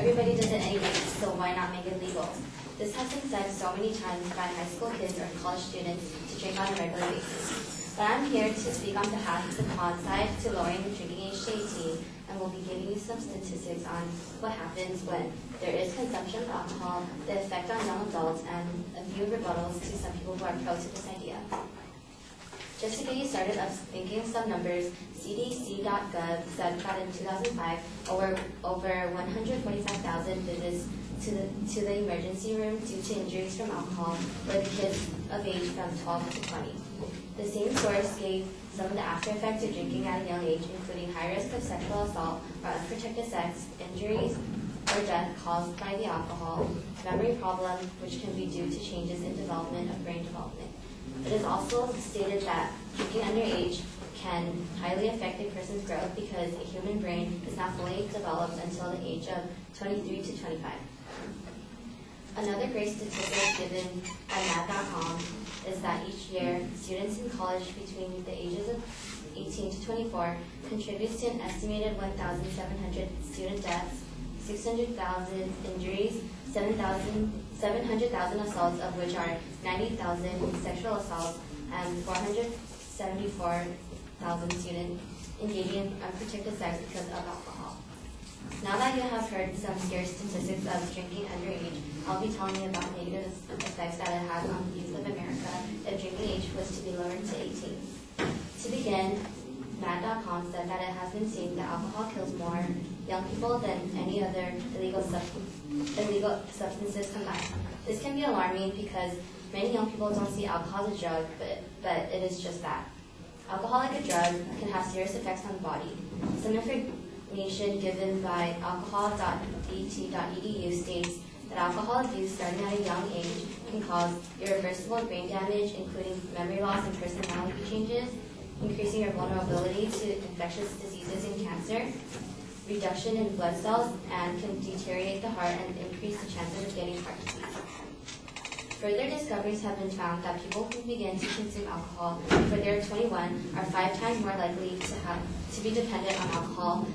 Everybody does it anyway, so why not make it legal? This has been said so many times by high school kids or college students to drink on a regular basis. But I'm here to speak on behalf of the con side to lowering the drinking age to 18, and we'll be giving you some statistics on what happens when there is consumption of alcohol, the effect on young adults, and a few rebuttals to some people who are pro to this idea. Just to get you started of thinking of some numbers, CDC.gov said that in 2005, over 145,000 visits to the emergency room due to injuries from alcohol for the kids of age from 12 to 20. The same source gave some of the after effects of drinking at a young age, including high risk of sexual assault or unprotected sex, injuries, or death caused by the alcohol, memory problems, which can be due to changes in development of brain development. It is also stated that drinking underage can highly affect a person's growth because a human brain is not fully developed until the age of 23 to 25. Another great statistic given by Mad.com is that each year, students in college between the ages of 18 to 24 contributes to an estimated 1,700 student deaths, 600,000 injuries, 700,000 assaults, of which are 90,000 sexual assaults, and 474,000 students engaging in unprotected sex because of alcohol. Now that you have heard some scary statistics of drinking underage, I'll be telling you about negative effects that it has on the youth of America if drinking age was to be lowered to 18. To begin, Mad.com said that it has been seen that alcohol kills more young people than any other illegal substances combined. This can be alarming because many young people don't see alcohol as a drug, but it is just that. Alcohol, like a drug, can have serious effects on the body. Some information given by alcohol.bt.edu states that alcohol abuse starting at a young age can cause irreversible brain damage, including memory loss and personality changes, increasing your vulnerability to infectious diseases and cancer, reduction in blood cells, and can deteriorate the heart and increase the chances of getting heart disease. Further discoveries have been found that people who begin to consume alcohol before they are 21 are 5 times more likely to be dependent on alcohol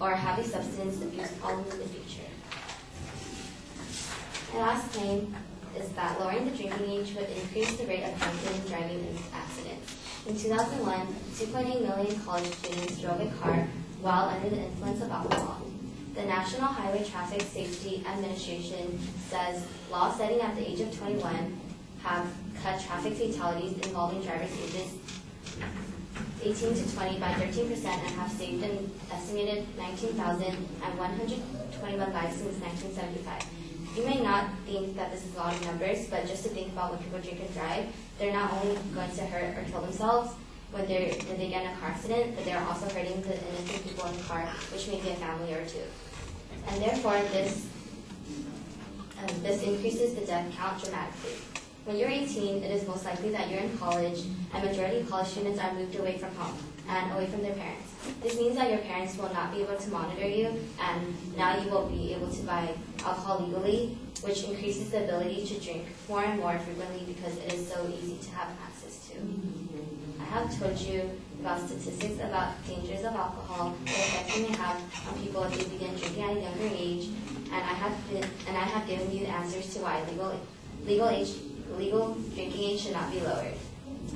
or have a substance abuse problem in the future. My last claim is that lowering the drinking age would increase the rate of drunken driving accidents. In 2001, 2.8 million college students drove a car while under the influence of alcohol. The National Highway Traffic Safety Administration says laws setting at the age of 21 have cut traffic fatalities involving drivers ages 18 to 20 by 13% and have saved an estimated 19,121 lives since 1975. You may not think that this is a lot of numbers, but just to think about when people drink and drive, they're not only going to hurt or kill themselves when they get in a car accident, but they're also hurting the innocent people in the car, which may be a family or two. And therefore, this increases the death count dramatically. When you're 18, it is most likely that you're in college, and majority of college students are moved away from home and away from their parents. This means that your parents will not be able to monitor you, and now you will be able to buy alcohol legally, which increases the ability to drink more and more frequently because it is so easy to have access to. I have told you about statistics about dangers of alcohol, the effects it may have on people if they begin drinking at a younger age, and I have given you the answers to why legal drinking age should not be lowered.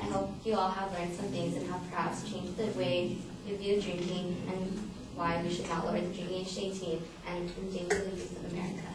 I hope you all have learned some things and have perhaps changed the way you view drinking and why we should not lower the drinking age to 18 and endanger the youth of America.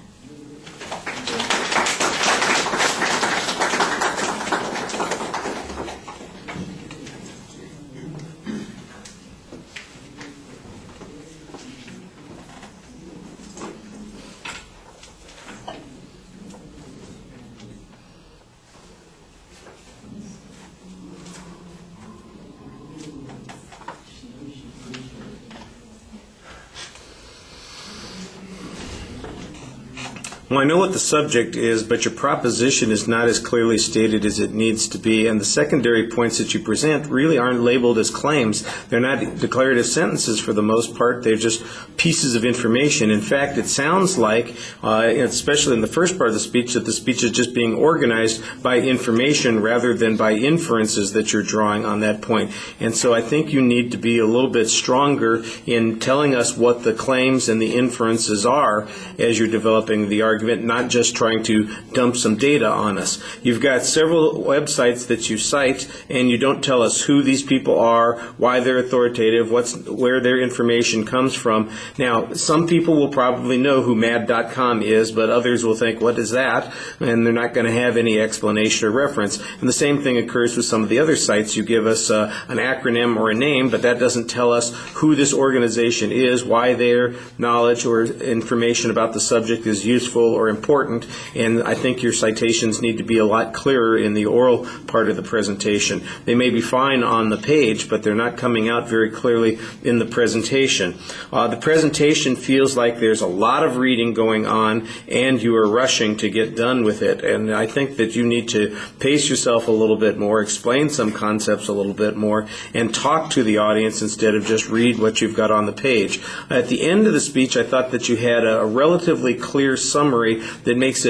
Well, I know what the subject is, but your proposition is not as clearly stated as it needs to be, and the secondary points that you present really aren't labeled as claims. They're not declarative sentences for the most part. They're just pieces of information. In fact, it sounds like, especially in the first part of the speech, that the speech is just being organized by information rather than by inferences that you're drawing on that point. And so I think you need to be a little bit stronger in telling us what the claims and the inferences are as you're developing the argument, not just trying to dump some data on us. You've got several websites that you cite, and you don't tell us who these people are, why they're authoritative, where their information comes from. Now, some people will probably know who mad.com is, but others will think, what is that? And they're not going to have any explanation or reference. And the same thing occurs with some of the other sites. You give us an acronym or a name, but that doesn't tell us who this organization is, why their knowledge or information about the subject is useful or important, and I think your citations need to be a lot clearer in the oral part of the presentation. They may be fine on the page, but they're not coming out very clearly in the presentation. The presentation feels like there's a lot of reading going on, and you are rushing to get done with it, and I think that you need to pace yourself a little bit more, explain some concepts a little bit more, and talk to the audience instead of just read what you've got on the page. At the end of the speech, I thought that you had a relatively clear summary that makes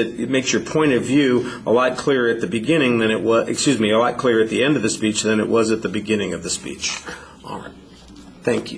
your point of view a lot clearer at the beginning than it was, a lot clearer at the end of the speech than it was at the beginning of the speech. All right. Thank you.